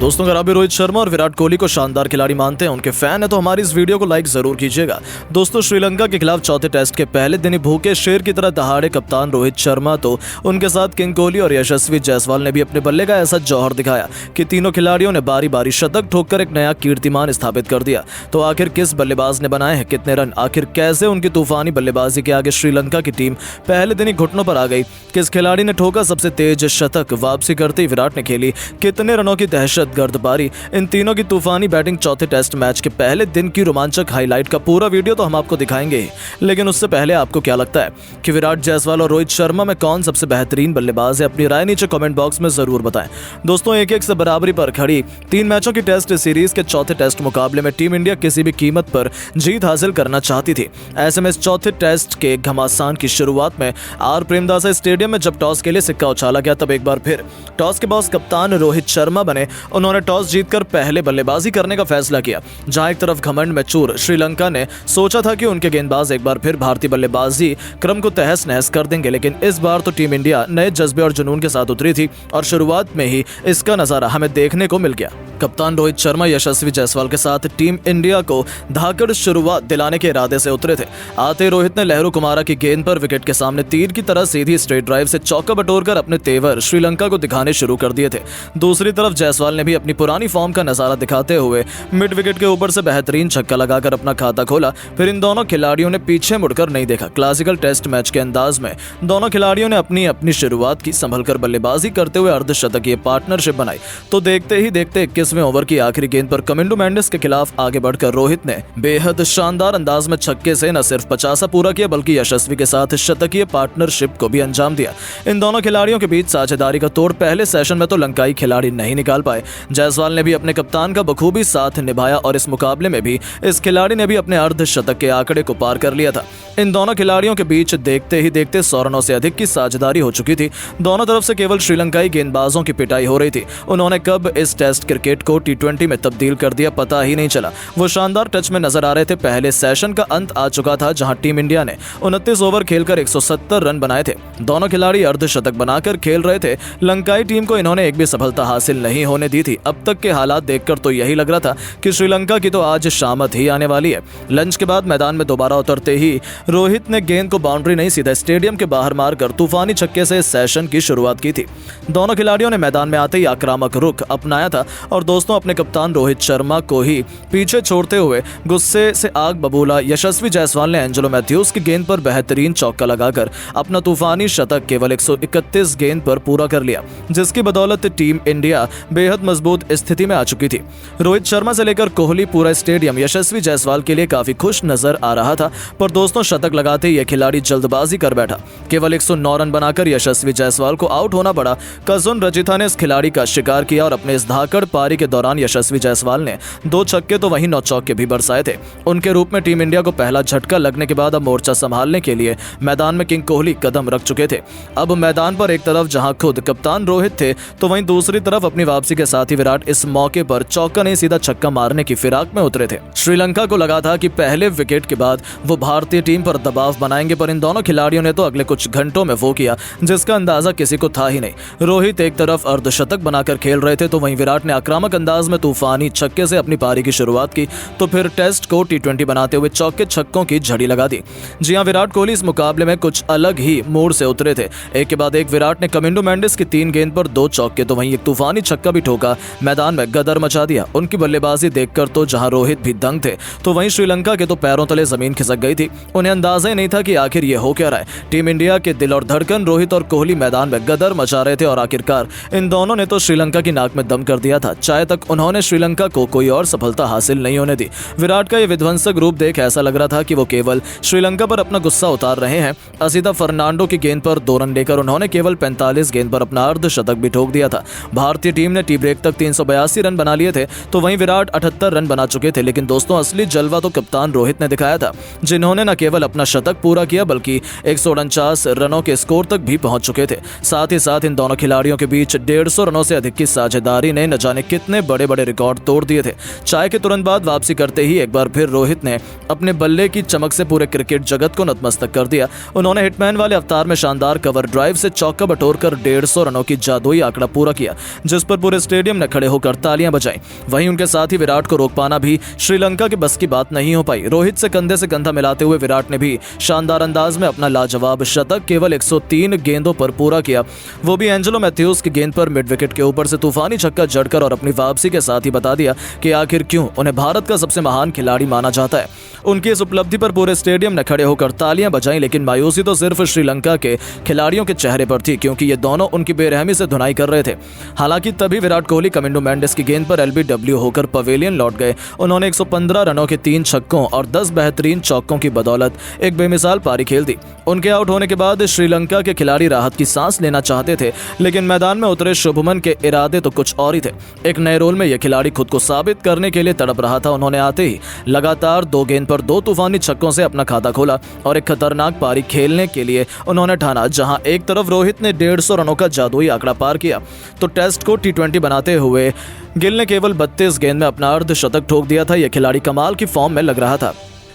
दोस्तों, अगर आप भी रोहित शर्मा और विराट कोहली को शानदार खिलाड़ी मानते हैं, उनके फैन है, तो हमारी इस वीडियो को लाइक जरूर कीजिएगा। दोस्तों, श्रीलंका के खिलाफ चौथे टेस्ट के पहले दिन ही भूखे शेर की तरह दहाड़े कप्तान रोहित शर्मा तो उनके साथ किंग कोहली और यशस्वी जायसवाल ने भी अपने बल्ले का ऐसा जौहर दिखाया कि तीनों खिलाड़ियों ने बारी बारी शतक ठोककर एक नया कीर्तिमान स्थापित कर दिया। तो आखिर किस बल्लेबाज ने बनाए हैं कितने रन, आखिर कैसे उनकी तूफानी बल्लेबाजी के आगे श्रीलंका की टीम पहले दिन ही घुटनों पर आ गई, किस खिलाड़ी ने ठोका सबसे तेज शतक, वापसी करते ही विराट ने खेली कितने रनों की दहशतगर्द पारी, इन तीनों की तूफानी बैटिंग चौथे टेस्ट मैच के पहले दिन की रोमांचक हाईलाइट का पूरा वीडियो तो हम आपको दिखाएंगे ही। लेकिन उससे पहले आपको क्या लगता है कि विराट, जायसवाल और रोहित शर्मा में कौन सबसे बेहतरीन बल्लेबाज है? अपनी राय नीचे कमेंट बॉक्स में जरूर बताएं। दोस्तों, 1-1 से बराबरी पर खड़ी 3 मैचों की टेस्ट सीरीज के चौथे टेस्ट मुकाबले में टीम इंडिया किसी भी कीमत पर जीत हासिल करना चाहती थी। ऐसे में इस चौथे टेस्ट के घमासान की शुरुआत में आर प्रेमदासा स्टेडियम में जब टॉस के लिए सिक्का उछाला गया, तब एक बार फिर टॉस के बॉस कप्तान रोहित शर्मा बने। उन्होंने टॉस जीतकर पहले बल्लेबाजी करने का फैसला किया। जहां एक तरफ घमंड में चूर श्रीलंका ने सोचा था कि उनके गेंदबाज एक बार फिर भारतीय बल्लेबाजी क्रम को तहस नहस कर देंगे, लेकिन इस बार तो टीम इंडिया नए जज्बे और जुनून के साथ उतरी थी और शुरुआत में ही इसका नजारा हमें देखने को मिल गया। कप्तान रोहित शर्मा यशस्वी जायसवाल के साथ टीम इंडिया को धाकड़ शुरुआत दिलाने के इरादे से उतरे थे। आते रोहित ने लहरू कुमारा की गेंद पर विकेट के सामने तीर की तरह सीधी स्ट्रेट ड्राइव से चौका बटोरकर अपने तेवर श्रीलंका को दिखाने शुरू कर दिए थे। दूसरी तरफ जायसवाल ने भी अपनी पुरानी फॉर्म का नजारा दिखाते हुए मिड विकेट के ऊपर से बेहतरीन छक्का लगाकर अपना खाता खोला। फिर इन दोनों खिलाड़ियों ने पीछे मुड़कर नहीं देखा। क्लासिकल टेस्ट मैच के अंदाज में दोनों खिलाड़ियों ने अपनी अपनी शुरुआत की, संभलकर बल्लेबाजी करते हुए अर्धशतकीय पार्टनरशिप बनाई। तो देखते ही देखते 21वें ओवर की आखिरी गेंद पर कमिंडो मेंडिस के खिलाफ आगे बढ़कर रोहित ने बेहद शानदार अंदाज में छक्के से न सिर्फ 50 पूरा किया, बल्कि यशस्वी के साथ शतकीय पार्टनरशिप को भी अंजाम दिया। इन दोनों खिलाड़ियों के बीच साझेदारी का तोड़ पहले सेशन में तो लंकाई खिलाड़ी नहीं निकाल पाए। जायसवाल ने भी अपने कप्तान का बखूबी साथ निभाया और इस मुकाबले में भी इस खिलाड़ी ने भी अपने अर्धशतक के आंकड़े को पार कर लिया था। इन दोनों खिलाड़ियों के बीच देखते ही देखते 100 रनों से अधिक की साझेदारी हो चुकी थी। दोनों तरफ से केवल श्रीलंकाई गेंदबाजों की पिटाई हो रही थी। उन्होंने कब इस टेस्ट क्रिकेट को T20 में तब्दील कर दिया, पता ही नहीं चला। वो शानदार टच में नजर आ रहे थे। पहले सेशन का अंत आ चुका था, जहां टीम इंडिया ने 29 ओवर खेलकर 170 रन बनाए थे। दोनों खिलाड़ी अर्धशतक बनाकर खेल रहे थे। लंकाई टीम को इन्होंने एक भी सफलता हासिल नहीं होने दी थी। अब तक के हालात देखकर तो यही लग रहा था कि श्रीलंका की तो आज शामत ही आने वाली है। लंच के बाद मैदान में दोबारा उतरते ही रोहित ने गेंद को बाउंड्री नहीं, सीधा स्टेडियम के बाहर मारकर तूफानी छक्के से सेशन की शुरुआत की थी। दोनों खिलाड़ियों ने मैदान में आते ही आक्रामक रुख अपनाया था और दोस्तों, अपने कप्तान रोहित शर्मा को ही पीछे छोड़ते हुए गुस्से से आग बबूला यशस्वी जायसवाल ने एंजेलो मैथ्यूज की गेंद पर बेहतरीन चौका लगाकर अपना तूफानी शतक केवल 131 गेंद पर पूरा कर लिया, जिसकी बदौलत टीम इंडिया बेहद मजबूत स्थिति में आ चुकी थी। रोहित शर्मा से लेकर कोहली, पूरा स्टेडियम यशस्वी जायसवाल के लिए काफी खुश नजर आ रहा था। पर दोस्तों, शतक लगाते यह खिलाड़ी जल्दबाजी कर बैठा। केवल 109 रन बनाकर यशस्वी जायसवाल को आउट होना पड़ा। कजुन रजिथा ने इस खिलाड़ी का शिकार किया और अपने इस धाकड़ पारी के दौरान यशस्वी जायसवाल ने 2 छक्के तो वहीं 9 चौके भी बरसाए थे। उनके रूप में टीम इंडिया को पहला झटका लगने के बाद अब मोर्चा संभालने के लिए मैदान में किंग कोहली कदम रख चुके थे। अब मैदान पर एक तरफ जहां खुद कप्तान रोहित थे, तो वहीं दूसरी तरफ अपनी वापसी के साथ ही विराट इस मौके पर चौका नहीं, सीधा छक्का मारने की फिराक में उतरे थे। श्रीलंका को लगा था कि पहले विकेट के बाद वो भारतीय टीम पर दबाव बनाएंगे, पर इन दोनों खिलाड़ियों ने तो अगले कुछ घंटों में वो किया जिसका अंदाजा किसी को था ही नहीं। रोहित एक तरफ अर्धशतक बनाकर खेल रहे थे, तो वहीं विराट ने आक्रामक अंदाज में तूफानी छक्के से अपनी पारी की शुरुआत की, तो फिर टेस्ट को T20 बनाते हुए चौके छक्कों की झड़ी लगा दी। जी हां, विराट कोहली इस मुकाबले में कुछ अलग ही मूड से उतरे थे। एक के बाद एक विराट ने कमिंडो मेंडिस की 3 गेंद पर 2 चौके तो वहीं एक तूफानी छक्का भी ठोका, मैदान में गदर मचा दिया। उनकी बल्लेबाजी देखकर तो जहां रोहित भी दंग थे, तो वहीं श्रीलंका के तो पैरों तले जमीन खिसक गई थी। उन्हें अंदाजा ही नहीं था कि आखिर ये हो क्या रहा है। टीम इंडिया के दिल और धड़कन रोहित और कोहली मैदान में गदर मचा रहे थे और आखिरकार इन दोनों ने तो श्रीलंका की नाक में दम कर दिया था। चाहे तक उन्होंने श्रीलंका को कोई और सफलता हासिल नहीं होने दी। विराट का यह विध्वंसक रूप देख ऐसा लग रहा था कि वो केवल श्रीलंका पर अपना गुस्सा उतार रहे हैं। असीदा फर्नांडो की गेंद पर 2 रन लेकर उन्होंने केवल 45 गेंद पर अपना अर्धशतक भी ठोक दिया था। भारतीय टीम ने टी ब्रेक तक 382 रन बना लिए थे, तो वहीं विराट 78 रन बना चुके थे। लेकिन दोस्तों, असली जलवा तो कप्तान रोहित ने दिखाया था, जिन्होंने न केवल अपना शतक पूरा किया बल्कि 149 रनों के स्कोर तक भी पहुंच चुके थे। साथ ही साथ इन दोनों खिलाड़ियों के बीच 150 रनों से अधिक की साझेदारी ने न जाने कितने रोहित ने बड़े बड़े रिकॉर्ड तोड़ दिए थे। चाय के तुरंत बाद वापसी करते ही एक बार फिर रोहित ने अपने बल्ले की चमक से पूरे क्रिकेट जगत को नतमस्तक कर दिया। उन्होंने हिटमैन वाले अवतार में शानदार कवर ड्राइव से चौका बटोरकर 150 रनों की जादुई आंकड़ा पूरा किया, जिस पर पूरे स्टेडियम ने खड़े होकर तालियां बजाई। वहीं उनके साथ ही विराट को रोक पाना भी श्रीलंका के बस की बात नहीं हो पाई। रोहित से कंधे से कंधा मिलाते हुए विराट ने भी शानदार अंदाज में अपना लाजवाब शतक केवल 103 गेंदों पर पूरा किया, वो भी एंजेलो मैथ्यूज की गेंद पर मिड विकेट के ऊपर से तूफानी छक्का जड़कर, और अपनी वापसी के साथ ही बता दिया कि आखिर क्यों उन्हें भारत का सबसे महान खिलाड़ी माना जाता है। उनकी इस उपलब्धि पर पूरे स्टेडियम ने खड़े होकर तालियां बजाई, लेकिन मायूसी तो सिर्फ श्रीलंका के खिलाड़ियों के चेहरे पर थी, क्योंकि ये दोनों उनकी बेरहमी से धुनाई कर रहे थे। हालांकि तभी विराट कोहली कमिंडो मेंडिस की गेंद पर एलबीडब्ल्यू होकर पवेलियन लौट गए। उन्होंने 115 रनों के 3 छक्कों और 10 बेहतरीन चौकों की बदौलत एक बेमिसाल पारी खेल दी। उनके आउट होने के बाद श्रीलंका के खिलाड़ी राहत की सांस लेना चाहते थे, लेकिन मैदान में उतरे शुभमन के इरादे तो कुछ और ही थे। एक नए रोल में यह खिलाड़ी खुद को साबित करने के लिए तड़प रहा था। उन्होंने आते ही लगातार 2 गेंद पर 2 तूफानी छक्कों से अपना खाता खोला और एक खतरनाक पारी खेलने के लिए उन्होंने ठाना। जहां एक तरफ रोहित ने 150 रनों का जादुई आंकड़ा पार किया, तो टेस्ट को T20 बनाते हुए गिल ने केवल 32 गेंद में अपना अर्धशतक ठोक दिया था। यह खिलाड़ी कमाल की फॉर्म में लग रहा था,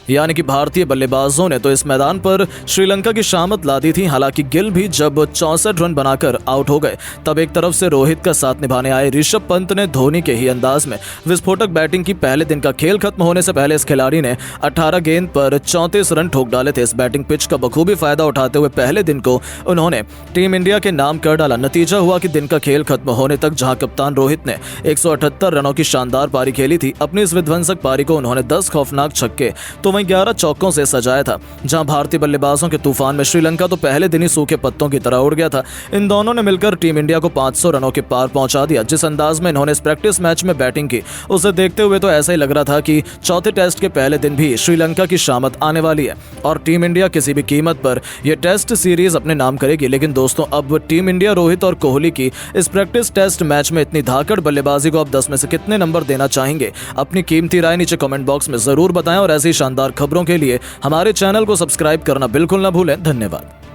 यानी कि भारतीय बल्लेबाजों ने तो इस मैदान पर श्रीलंका की शामत ला दी थी। हालांकि गिल भी जब 64 रन बनाकर आउट हो गए, तब एक तरफ से रोहित का साथ निभाने आए ऋषभ पंत ने धोनी के ही अंदाज में विस्फोटक बैटिंग की। पहले दिन का खेल खत्म होने से पहले इस खिलाड़ी ने 18 गेंद पर 34 रन ठोक डाले थे। इस बैटिंग पिच का बखूबी फायदा उठाते हुए पहले दिन को उन्होंने टीम इंडिया के नाम कर डाला। नतीजा हुआ कि दिन का खेल खत्म होने तक जहां कप्तान रोहित ने 178 रनों की शानदार पारी खेली थी, अपनी इस विध्वंसक पारी को उन्होंने 10 खौफनाक छक्के तो वहीं 11 चौकों से सजाया था। जहां भारतीय बल्लेबाजों के तूफान में श्रीलंका तो पहले दिन ही सूखे पत्तों की तरह उड़ गया था। इन दोनों ने मिलकर टीम इंडिया को 500 रनों के पार पहुंचा दिया। जिस अंदाज में इन्होंने इस प्रैक्टिस मैच में बैटिंग की, उसे देखते हुए तो ऐसा ही लग रहा था कि चौथे टेस्ट के पहले दिन भी श्रीलंका की शामत आने वाली है और टीम इंडिया किसी भी कीमत पर यह टेस्ट सीरीज अपने नाम करेगी। लेकिन दोस्तों, अब टीम इंडिया रोहित और कोहली की इस प्रैक्टिस टेस्ट मैच में इतनी धाकड़ बल्लेबाजी को आप 10 में से कितने नंबर देना चाहेंगे? अपनी कीमती राय नीचे कमेंट बॉक्स में जरूर बताएं और ऐसी शानदार खबरों के लिए हमारे चैनल को सब्सक्राइब करना बिल्कुल ना भूलें। धन्यवाद।